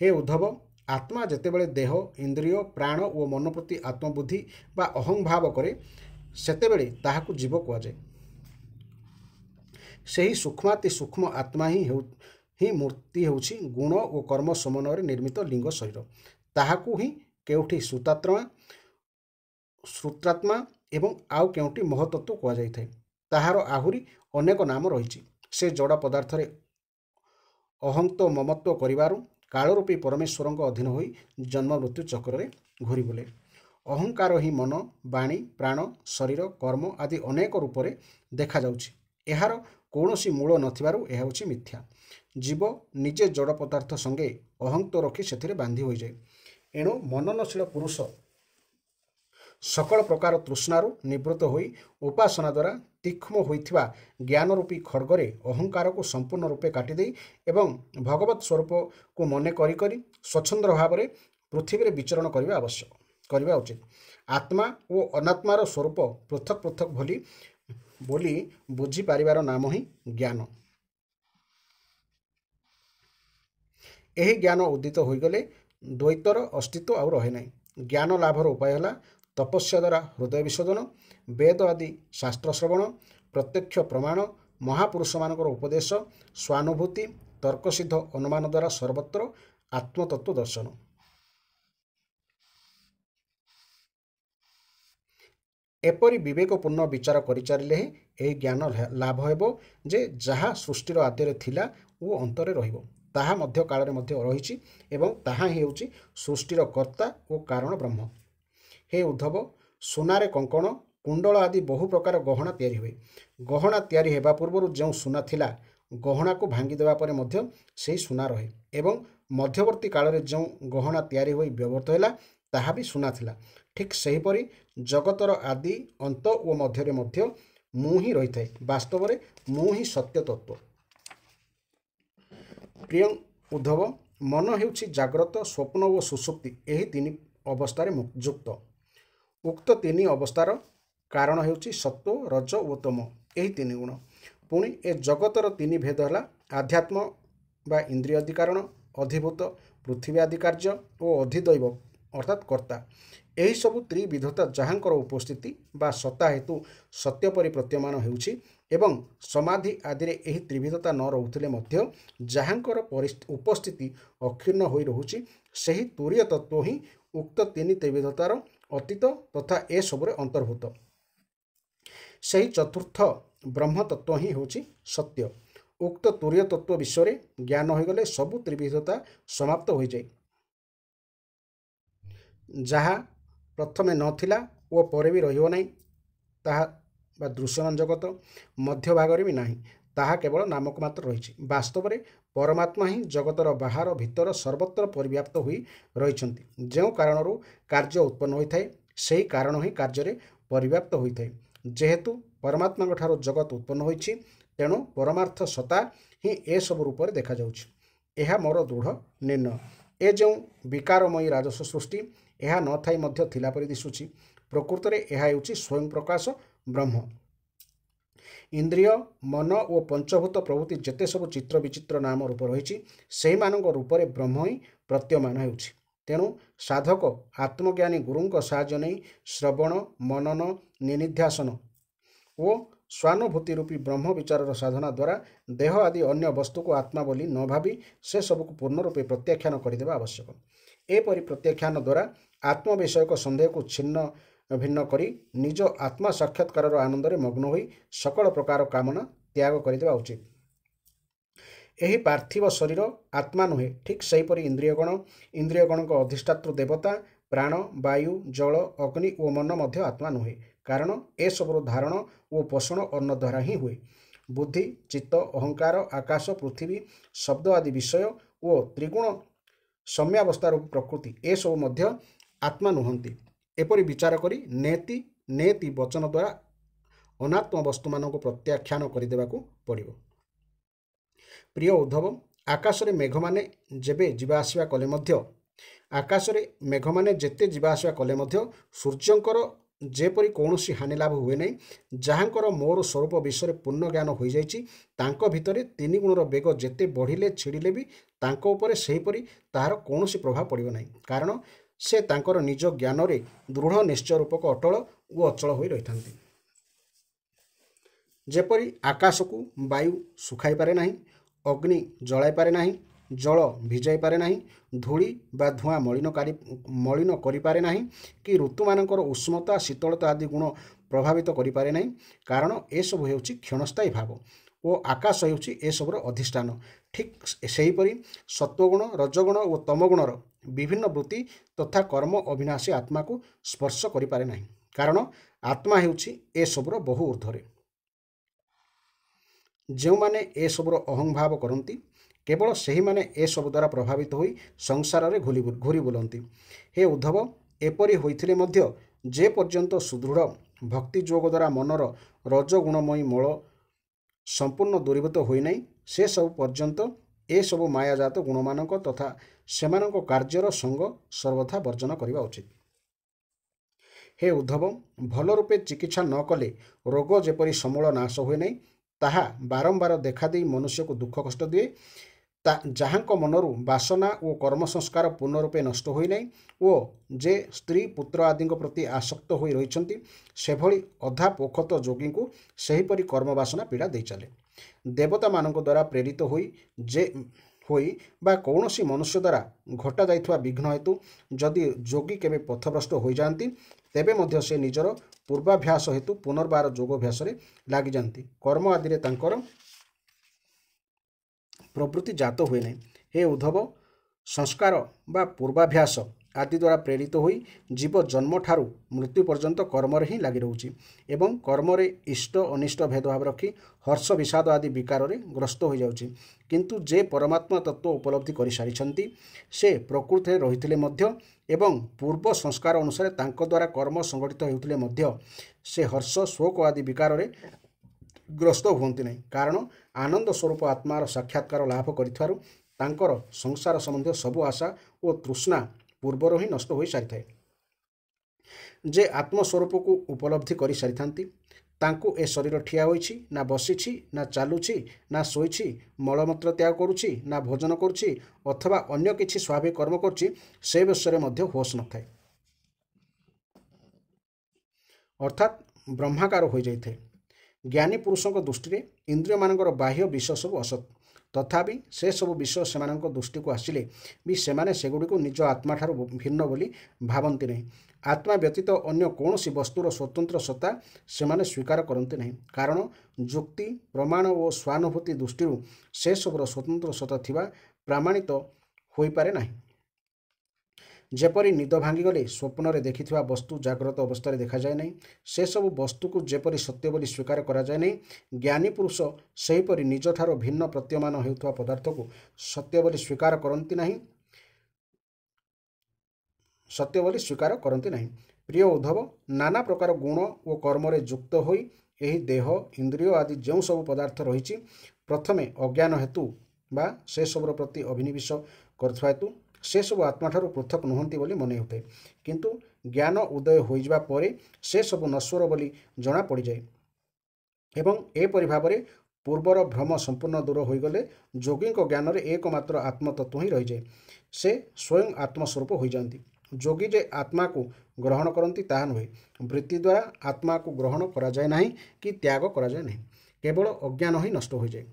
हे उद्धव आत्मा जेतेबेले देह इंद्रिय प्राण और मन प्रति आत्मबुद्धि बा अहं भाव करे सेतेबेले ताहाकु जीव कुआଯାଏ। सही सूक्ष्माति सूक्ष्म आत्मा ही मूर्ति होउछि गुण और कर्म समन्वय निर्मित लिंग शरीर ताहाकु ही केउठी श्रुतात्मा एवं आउ केउठी महतत्व कुआ जाइथाय। ताहार आहुरी अनेक नाम रही से जड़ पदार्थ रे अहंत ममत्व करिवारु कालरूपी परमेश्वर अधीन होई जन्म मृत्यु चक्र रे घूरी बुले। अहंकार ही मन वाणी प्राण शरीर कर्म आदि अनेक रूप से देखा जाउछि। एहार कौनसी मूल नथिबारु एहा होछि मिथ्या। जीव निजे जड़ पदार्थ संगे अहंत रखी से बांधी हो जाए। एणु मननशील पुरुष सकल प्रकार तृष्णारु निवृत्त होई उपासना द्वारा तीक्ष्म होइथिबा ज्ञान रूपी खड्गरे अहंकार को संपूर्ण रूपे काटिदे एवं भगवत स्वरूप को मन करी स्वच्छंद भाव में पृथ्वी में विचरण करने आवश्यक करने उचित। आत्मा और अनात्मार स्वरूप पृथक पृथक बोली बुझी पारिबार नाम ही ज्ञान। यही ज्ञान उदित होगले द्वैतर अस्तित्व आउ रहे नहीं। ज्ञान लाभर उपाय है तपस्या द्वारा हृदय विशोधन वेद आदि शास्त्र श्रवण प्रत्यक्ष प्रमाण महापुरुष मानकर उपदेश स्वानुभूति तर्कसिद्ध अनुमान द्वारा सर्वत्र आत्मतत्व दर्शन। एपरी विवेकपूर्ण विचार करिचारिले यही ज्ञान लाभ हेबो जे जहा सृष्टिर आद्य थिला वो अंतरे रहिबो ताहा मध्य काल रे मध्य रहिछि एवं ताहा ही हेउछि सृष्टिर कर्ता और कारण ब्रह्म। हे उद्धव सुनारे कंकण कुंडल आदि बहु प्रकार गहना तैयारी हुए। गहना तैयारी हेबा पूर्व जो सुना थिला गहना को भांगी देवा परे मध्य सेही सुना रहे एवं मध्यवर्ती काल रे जो गहना तैयारी होई व्यवहृत हैला ताहा भी सुना थिला। ठीक सेहीपरि जगतर आदि अंत और मध्य मध्य मु ही रही थाए। वास्तव में मु ही सत्य तत्व। प्रिय उद्धव मन हेउछि जाग्रत स्वप्न और सुसुप्ति यही तीन अवस्था युक्त। उक्त तीन अवस्थार कारण हेउछि सत्व रज और तम यही तीन गुण। पुणी ए जगतर तीन भेद है आध्यात्म बा इंद्रिय आदि कारण अधिभूत पृथ्वी आदि कार्य और अधिदैव अर्थात कर्ता। यही सबु त्रिविधता जहाँकर उपस्थिति बा सत्ता हेतु सत्य परि प्रतीयमान हेउछि एवं समाधि आदि रे एही त्रिविधता न रहुथिले मध्य जहाँकर उपस्थिति अक्षुण्ण होई रहुछि सेही तुरीय तत्व ही उक्त तीन त्रिविधतार ଅତୀତ ତଥା ଏସବୁରେ ଅନ୍ତର୍ଭୁତ। ସେହି ଚତୁର୍ଥ ବ୍ରହ୍ମତତ୍ତ୍ୱ ହିଁ ହେଉଛି ସତ୍ୟ। ଉକ୍ତ ତୁରୀୟ ତତ୍ତ୍ୱ ବିଷୟରେ ଜ୍ଞାନ ହୋଇଗଲେ ସବୁ ତ୍ରିବିଧତା ସମାପ୍ତ ହୋଇଯାଏ। ଯାହା ପ୍ରଥମେ ନଥିଲା ଓ ପରେ ବି ରହିବ ନାହିଁ, ତାହା ବା ଦୃଶ୍ୟମାନ ଜଗତ ମଧ୍ୟଭାଗରେ ବି ନାହିଁ, ତାହା କେବଳ ନାମକୁ ମାତ୍ର ରହିଛି। ବାସ୍ତବରେ ପରମାତ୍ମା ହିଁ ଜଗତର ବାହାର ଭିତର ସର୍ବତ୍ର ପରିବ୍ୟାପ୍ତ ହୋଇ ରହିଛନ୍ତି। ଯେଉଁ କାରଣରୁ କାର୍ଯ୍ୟ ଉତ୍ପନ୍ନ ହୋଇଥାଏ, ସେହି କାରଣ ହିଁ କାର୍ଯ୍ୟରେ ପରିବ୍ୟାପ୍ତ ହୋଇଥାଏ। ଯେହେତୁ ପରମାତ୍ମାଙ୍କ ଠାରୁ ଜଗତ ଉତ୍ପନ୍ନ ହୋଇଛି, ତେଣୁ ପରମାର୍ଥ ସତ୍ତା ହିଁ ଏସବୁ ରୂପରେ ଦେଖାଯାଉଛି। ଏହା ମୋର ଦୃଢ଼ ନିର୍ଣ୍ଣୟ। ଏ ଯେଉଁ ବିକାରମୟୀ ରାଜସ ସୃଷ୍ଟି, ଏହା ନଥାଇ ମଧ୍ୟ ଥିଲା ପରି ଦିଶୁଛି, ପ୍ରକୃତରେ ଏହା ହେଉଛି ସ୍ୱୟଂ ପ୍ରକାଶ ବ୍ରହ୍ମ। ଇନ୍ଦ୍ରିୟ, ମନ ଓ ପଞ୍ଚଭୂତ ପ୍ରଭୃତି ଯେତେ ସବୁ ଚିତ୍ର ବିଚିତ୍ର ନାମ ରୂପ ରହିଛି, ସେହିମାନଙ୍କ ରୂପରେ ବ୍ରହ୍ମ ହିଁ ପ୍ରତୀୟମାନ ହେଉଛି। ତେଣୁ ସାଧକ ଆତ୍ମଜ୍ଞାନୀ ଗୁରୁଙ୍କ ସାହାଯ୍ୟ ନେଇ ଶ୍ରବଣ, ମନନ, ନିନିଧ୍ୟାସନ ଓ ସ୍ୱାନୁଭୂତି ରୂପୀ ବ୍ରହ୍ମ ବିଚାରର ସାଧନା ଦ୍ୱାରା ଦେହ ଆଦି ଅନ୍ୟ ବସ୍ତୁକୁ ଆତ୍ମା ବୋଲି ନ ଭାବି ସେସବୁକୁ ପୂର୍ଣ୍ଣ ରୂପେ ପ୍ରତ୍ୟାଖ୍ୟାନ କରିଦେବା ଆବଶ୍ୟକ। ଏପରି ପ୍ରତ୍ୟାଖ୍ୟାନ ଦ୍ୱାରା ଆତ୍ମବିଷୟକ ସନ୍ଦେହକୁ ଛିନ୍ନ ଭିନ୍ନ କରି ନିଜ ଆତ୍ମା ସାକ୍ଷାତକାରର ଆନନ୍ଦରେ ମଗ୍ନ ହୋଇ ସକଳ ପ୍ରକାର କାମନା ତ୍ୟାଗ କରିଦେବା ଉଚିତ। ଏହି ପାର୍ଥିବ ଶରୀର ଆତ୍ମା ନୁହେଁ। ଠିକ୍ ସେହିପରି ଇନ୍ଦ୍ରିୟଗଣଙ୍କ ଅଧିଷ୍ଠାତୃ ଦେବତା, ପ୍ରାଣ, ବାୟୁ, ଜଳ, ଅଗ୍ନି ଓ ମନ ମଧ୍ୟ ଆତ୍ମା ନୁହେଁ। କାରଣ ଏସବୁର ଧାରଣ ଓ ପୋଷଣ ଅନ୍ନ ଦ୍ୱାରା ହିଁ ହୁଏ। ବୁଦ୍ଧି, ଚିତ୍ତ, ଅହଙ୍କାର, ଆକାଶ, ପୃଥିବୀ, ଶବ୍ଦ ଆଦି ବିଷୟ ଓ ତ୍ରିଗୁଣ ସମ୍ୟାବସ୍ଥା ରୂପୀ ପ୍ରକୃତି ଏସବୁ ମଧ୍ୟ ଆତ୍ମା ନୁହନ୍ତି। ଏପରି ବିଚାର କରି ନେତି ବଚନ ଦ୍ୱାରା ଅନାତ୍ମ ବସ୍ତୁମାନଙ୍କୁ ପ୍ରତ୍ୟାଖ୍ୟାନ କରିଦେବାକୁ ପଡ଼ିବ। ପ୍ରିୟ ଉଦ୍ଧବ, ଆକାଶରେ ମେଘମାନେ ଯେତେ ଯିବା ଆସିବା କଲେ ମଧ୍ୟ ସୂର୍ଯ୍ୟଙ୍କର ଯେପରି କୌଣସି ହାନି ଲାଭ ହୁଏ ନାହିଁ। ଯାହାଙ୍କର ମୋର ସ୍ୱରୂପ ବିଷୟରେ ପୂର୍ଣ୍ଣ ଜ୍ଞାନ ହୋଇଯାଇଛି, ତାଙ୍କ ଭିତରେ 3 ଗୁଣର ବେଗ ଯେତେ ବଢ଼ିଲେ ଛିଡ଼ିଲେ ବି ତାଙ୍କ ଉପରେ ସେହିପରି ତାହାର କୌଣସି ପ୍ରଭାବ ପଡ଼ିବ ନାହିଁ। କାରଣ ସେ ତାଙ୍କର ନିଜ ଜ୍ଞାନରେ ଦୃଢ଼ ନିଶ୍ଚୟ ରୂପକ ଅଟଳ ଓ ଅଚଳ ହୋଇ ରହିଥାନ୍ତି। ଯେପରି ଆକାଶକୁ ବାୟୁ ଶୁଖାଇ ପାରେ ନାହିଁ, ଅଗ୍ନି ଜଳାଇ ପାରେ ନାହିଁ, ଜଳ ଭିଜାଇ ପାରେ ନାହିଁ, ଧୂଳି ବା ଧୂଆଁ ମଳିନ କରିପାରେ ନାହିଁ, କି ଋତୁମାନଙ୍କର ଉଷ୍ଣତା ଶୀତଳତା ଆଦି ଗୁଣ ପ୍ରଭାବିତ କରିପାରେ ନାହିଁ। କାରଣ ଏସବୁ ହେଉଛି କ୍ଷଣସ୍ଥାୟୀ ଭାବ ଓ ଆକାଶ ହେଉଛି ଏସବୁର ଅଧିଷ୍ଠାନ। ଠିକ୍ ସେହିପରି ସତ୍ୱଗୁଣ, ରଜଗୁଣ ଓ ତମଗୁଣର ବିଭିନ୍ନ ବୃତ୍ତି ତଥା କର୍ମ ଅବିନାଶୀ ଆତ୍ମାକୁ ସ୍ପର୍ଶ କରିପାରେ ନାହିଁ। କାରଣ ଆତ୍ମା ହେଉଛି ଏସବୁର ବହୁ ଊର୍ଦ୍ଧ୍ୱରେ। ଯେଉଁମାନେ ଏସବୁର ଅହଂଭାବ କରନ୍ତି, କେବଳ ସେହିମାନେ ଏସବୁ ଦ୍ୱାରା ପ୍ରଭାବିତ ହୋଇ ସଂସାରରେ ଘୂରି ବୁଲନ୍ତି। ହେ ଉଦ୍ଧବ, ଏପରି ହୋଇଥିଲେ ମଧ୍ୟ ଯେ ପର୍ଯ୍ୟନ୍ତ ସୁଦୃଢ଼ ଭକ୍ତିଯୋଗ ଦ୍ୱାରା ମନର ରଜଗୁଣମୟୀ ମୂଳ ସମ୍ପୂର୍ଣ୍ଣ ଦୂରୀଭୂତ ହୋଇନାହିଁ, ସେସବୁ ପର୍ଯ୍ୟନ୍ତ ଏସବୁ ମାୟାଜାତ ଗୁଣମାନଙ୍କ ତଥା ସେମାନଙ୍କ କାର୍ଯ୍ୟର ସଙ୍ଗ ସର୍ବଥା ବର୍ଜନ କରିବା ଉଚିତ। ହେ ଉଦ୍ଧବ, ଭଲ ରୂପେ ଚିକିତ୍ସା ନ କଲେ ରୋଗ ଯେପରି ସମୂଳ ନାଶ ହୁଏ ନାହିଁ, ତାହା ବାରମ୍ବାର ଦେଖାଦେଇ ମନୁଷ୍ୟକୁ ଦୁଃଖ କଷ୍ଟ ଦିଏ। ଯାହାଙ୍କ ମନରୁ ବାସନା ଓ କର୍ମ ସଂସ୍କାର ପୂର୍ଣ୍ଣ ରୂପେ ନଷ୍ଟ ହୋଇନାହିଁ ଓ ଯେ ସ୍ତ୍ରୀ ପୁତ୍ର ଆଦିଙ୍କ ପ୍ରତି ଆସକ୍ତ ହୋଇ ରହିଛନ୍ତି, ସେଭଳି ଅଧା ପୋଖତ ଯୋଗୀଙ୍କୁ ସେହିପରି କର୍ମବାସନା ପୀଡ଼ା ଦେଇ ଚାଲେ। ଦେବତାମାନଙ୍କ ଦ୍ୱାରା ପ୍ରେରିତ ହୋଇ ବା କୌଣସି ମନୁଷ୍ୟ ଦ୍ୱାରା ଘଟାଯାଇଥିବା ବିଘ୍ନ ହେତୁ ଯଦି ଯୋଗୀ କେବେ ପଥଭ୍ରଷ୍ଟ ହୋଇଯାଆନ୍ତି, ତେବେ ମଧ୍ୟ ସେ ନିଜର ପୂର୍ବାଭ୍ୟାସ ହେତୁ ପୁନର୍ବାର ଯୋଗାଭ୍ୟାସରେ ଲାଗିଯାଆନ୍ତି। କର୍ମ ଆଦିରେ ତାଙ୍କର ପ୍ରବୃତ୍ତି ଜାତ ହୁଏ ନାହିଁ। ହେ ଉଦ୍ଧବ, ସଂସ୍କାର ବା ପୂର୍ବାଭ୍ୟାସ ଆଦି ଦ୍ୱାରା ପ୍ରେରିତ ହୋଇ ଜୀବ ଜନ୍ମଠାରୁ ମୃତ୍ୟୁ ପର୍ଯ୍ୟନ୍ତ କର୍ମରେ ହିଁ ଲାଗି ରହୁଛି ଏବଂ କର୍ମରେ ଇଷ୍ଟ ଅନିଷ୍ଟ ଭେଦଭାବ ରଖି ହର୍ଷ ବିଷାଦ ଆଦି ବିକାରରେ ଗ୍ରସ୍ତ ହୋଇଯାଉଛି। କିନ୍ତୁ ଯେ ପରମାତ୍ମା ତତ୍ତ୍ୱ ଉପଲବ୍ଧି କରିସାରିଛନ୍ତି, ସେ ପ୍ରକୃତିରେ ରହିଥିଲେ ମଧ୍ୟ ଏବଂ ପୂର୍ବ ସଂସ୍କାର ଅନୁସାରେ ତାଙ୍କ ଦ୍ୱାରା କର୍ମ ସଂଗଠିତ ହେଉଥିଲେ ମଧ୍ୟ ସେ ହର୍ଷ ଶୋକ ଆଦି ବିକାରରେ ଗ୍ରସ୍ତ ହୁଅନ୍ତି ନାହିଁ। କାରଣ ଆନନ୍ଦ ସ୍ୱରୂପ ଆତ୍ମାର ସାକ୍ଷାତକାର ଲାଭ କରିଥିବାରୁ ତାଙ୍କର ସଂସାର ସମ୍ବନ୍ଧୀୟ ସବୁ ଆଶା ଓ ତୃଷ୍ଣା ପୂର୍ବରୁ ହିଁ ନଷ୍ଟ ହୋଇସାରିଥାଏ। ଯେ ଆତ୍ମସ୍ୱରୂପକୁ ଉପଲବ୍ଧି କରିସାରିଥାନ୍ତି, ତାଙ୍କୁ ଏ ଶରୀର ଠିଆ ହୋଇଛି ନା ବସିଛି ନା ଚାଲୁଛି ନା ଶୋଇଛି, ମଳମୂତ୍ର ତ୍ୟାଗ କରୁଛି ନା ଭୋଜନ କରୁଛି ଅଥବା ଅନ୍ୟ କିଛି ସ୍ୱାଭାବିକ କର୍ମ କରୁଛି, ସେ ବିଷୟରେ ମଧ୍ୟ ହୋସ୍ ନଥାଏ। ଅର୍ଥାତ୍ ବ୍ରହ୍ମାକାର ହୋଇଯାଇଥାଏ। ଜ୍ଞାନୀ ପୁରୁଷଙ୍କ ଦୃଷ୍ଟିରେ ଇନ୍ଦ୍ରିୟମାନଙ୍କର ବାହ୍ୟ ବିଷୟ ସବୁ ଅସତ୍। ତଥାପି ସେସବୁ ବିଷୟ ସେମାନଙ୍କ ଦୃଷ୍ଟିକୁ ଆସିଲେ ବି ସେମାନେ ସେଗୁଡ଼ିକୁ ନିଜ ଆତ୍ମାଠାରୁ ଭିନ୍ନ ବୋଲି ଭାବନ୍ତି ନାହିଁ। आत्मा व्यतीत अन्य कौनसी वस्तुर स्वतंत्र सत्ता सेमाने स्वीकार करते नहीं, कारण जुक्ति प्रमाण और स्वानुभूति दृष्टि से सबुर स्वतंत्र सत्ता थिबा प्रमाणित हो पारे नहीं। जेपरी निद भांगीगले स्वप्न देखिथिबा वस्तु जाग्रत अवस्था देखा जाए नहीं, से सब वस्तु को जेपरी सत्य बोली स्वीकार करा जाए नहीं, ज्ञानी पुरुष सेहीपरि निज ठारो भिन्न प्रतीयमान हेउथुवा पदार्थ को सत्य बोली स्वीकार करती नहीं, सत्य बोली स्वीकार करती नहीं। प्रिय उद्धव, नाना प्रकार गुण और कर्म युक्त होई एही देह इंद्रिय आदि जो सब पदार्थ रही प्रथमे अज्ञान हेतु बा से सबुर प्रति अभिनिवेश करथुवा हेतु से सब आत्मा ठारू पृथक नुहंती बोली मन होते, किंतु ज्ञान उदय होइजबा परे से सब नश्वर बोली जना पड़ जाए एवं एपरि भाव पूर्वर भ्रम संपूर्ण दूर होगले जोगी ज्ञान रे एकमात्र आत्मतत्व ही रही जाए, से स्वयं आत्मस्वरूप हो जाती। जोगी जे आत्मा को ग्रहण करती ताहा नुहे, वृत्ति द्वारा आत्मा को ग्रहण करा जाए नहीं कि त्याग करा जाए नहीं, केवल अज्ञान ही नष्ट हो जाए।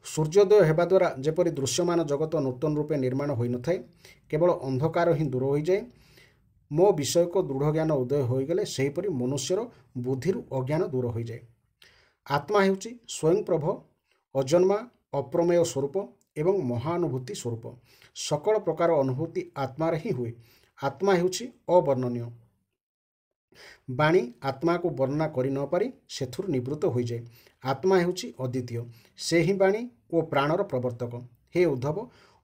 सूर्योदय हेबा द्वारा जेपरि दृश्यमान जगत नूतन रूपे निर्माण होई न थाए, केवल अंधकार ही दूर हो जाए। मो विषय को दृढ़ ज्ञान उदय होगले सेहीपरि मनुष्यर बुद्धिरु अज्ञान दूर हो जाए। आत्मा हेउची स्वयं प्रभ, अजन्मा, अप्रमेय स्वरूप एवं महानुभूति स्वरूप। सकल प्रकार अनुभूति आत्मार ही हुए। आत्मा हेउची अवर्णनीय। बाणी आत्मा को वर्णना करि न पारि सेथुर निवृत्त हो जाए। आत्मा हेउची अद्वितीय, से ही बाणी और प्राणर प्रवर्तक। हे उद्धव,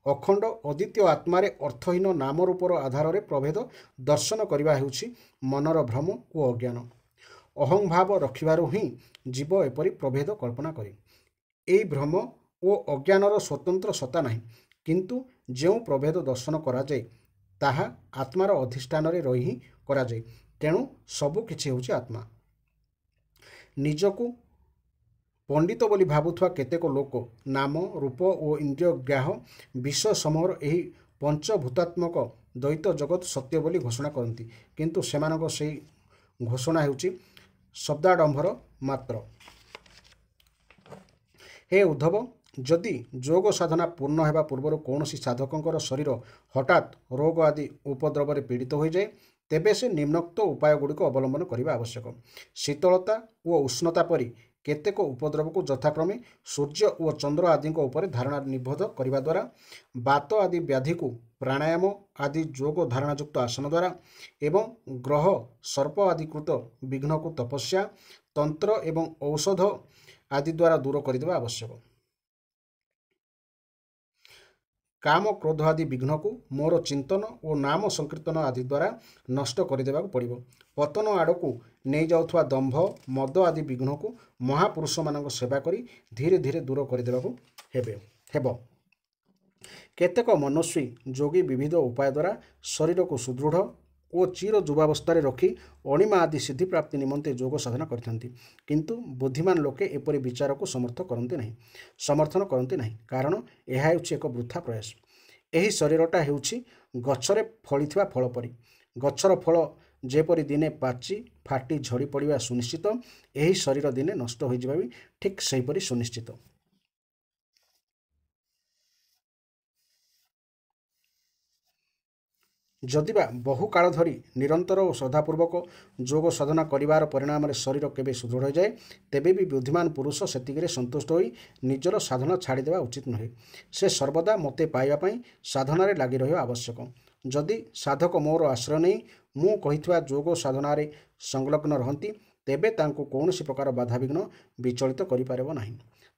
अखंड अद्वितीय आत्मारे अर्थहीन नाम रूपर आधार रे प्रभेद दर्शन करवा हेउची मनर भ्रम और अज्ञान। अहं भाव रखिबारु ही जीव एपरि प्रभेद कल्पना करे। एई भ्रम और अज्ञानर स्वतंत्र सत्ता नहीं, किंतु जो प्रभेद दर्शन करा जाए ताहा आत्मार अधिष्ठान रे रही ही करा जाए। तेणु सबु किछि होउछि आत्मा। निजकु पंडित बोली भावुथुवा केतेक लोक नाम रूप और इंद्रिय ग्राह विषय समूहर एही पंचभूतात्मक द्वैत जगत सत्य बोली घोषणा करती, किंतु सेमानक सेही घोषणा हेउछि शब्दाडंबर मात्र। हे उद्धव, जदि योग साधना पूर्ण होगा पूर्वर कौनसी साधकंकर शरीर हठात रोग आदि उपद्रव पीड़ित हो जाए, तेबे से निम्नोक्त उपाय गुड़िक अवलंबन करने आवश्यक। शीतलता और उष्णता परी केतेक उपद्रव को यथाक्रमे सूर्य और चंद्र आदि उपर धारणा निबद्ध करने द्वारा, बात आदि व्याधि को प्राणायाम आदि योग धारणायुक्त आसन द्वारा एवं ग्रह सर्प आदिकृत विघ्न को तपस्या तंत्र एवं औषध आदि द्वारा दूर करदेवा आवश्यक। काम क्रोध आदि विघ्न को मोर चिंतन और नाम संकीर्तन आदि द्वारा नष्ट करदेवा पड़ो। पतन आड़ को नहीं जाउथुवा दंभ मद आदि विघ्न को महापुरुष मान सेवा करी धीरे धीरे दूर करदेवा हेब। केतेक मनस्वी जोगी विविध उपाय द्वारा शरीर को सुदृढ़ और चिर युवावस्था रखी अणिमा आदि सिद्धि प्राप्ति निमंते योग साधना करथंती, किंतु बुद्धिमान लोके एपरि विचार को समर्थन करते नहीं, कारण यह एक वृथा प्रयास। यही शरीरटा हेउछि गछरे फलिथिबा फल परी। गछर फल जेपरि दिने पाची फाटी झड़ी पड़िबा सुनिश्चित, यही शरीर दिने नष्ट हो जिबा भी ठीक सेहीपरि सुनिश्चित। जदिबा बहु काल धरी निरंतर और श्रद्धापूर्वक योग साधना करिवार परिणाम शरीर केबे सुदृढ़ हो जाए, तेबे भी बुद्धिमान पुरुष सेतिकिरे संतुष्ट होई निजर साधना छाड़ीदेवा उचित नुहे। से सर्वदा मते पाइबा साधनारे लागि रहिबा आवश्यक। जदि साधक मोर आश्रय नहीं मु कहिथुवा योग साधनारे संलग्न रहंती, तेबे तांको कौनसी प्रकार बाधाविघ्न विचलित करिपारेबो नाही।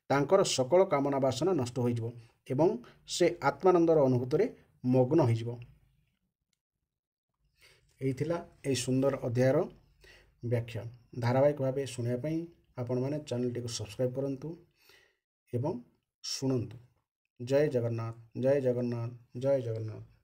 तांकर सकल कामना वासना नष्ट होइजिबो एवं से आत्मानंदर अनुभूति मग्न होइजिबो। यही सुंदर अध्यायर व्याख्या। धारावाहिक भाव शुणापी आपण मैंने चैनल टी सब्सक्राइब करंतु एवं शुणंतु। जय जगन्नाथ, जय जगन्नाथ, जय जगन्नाथ।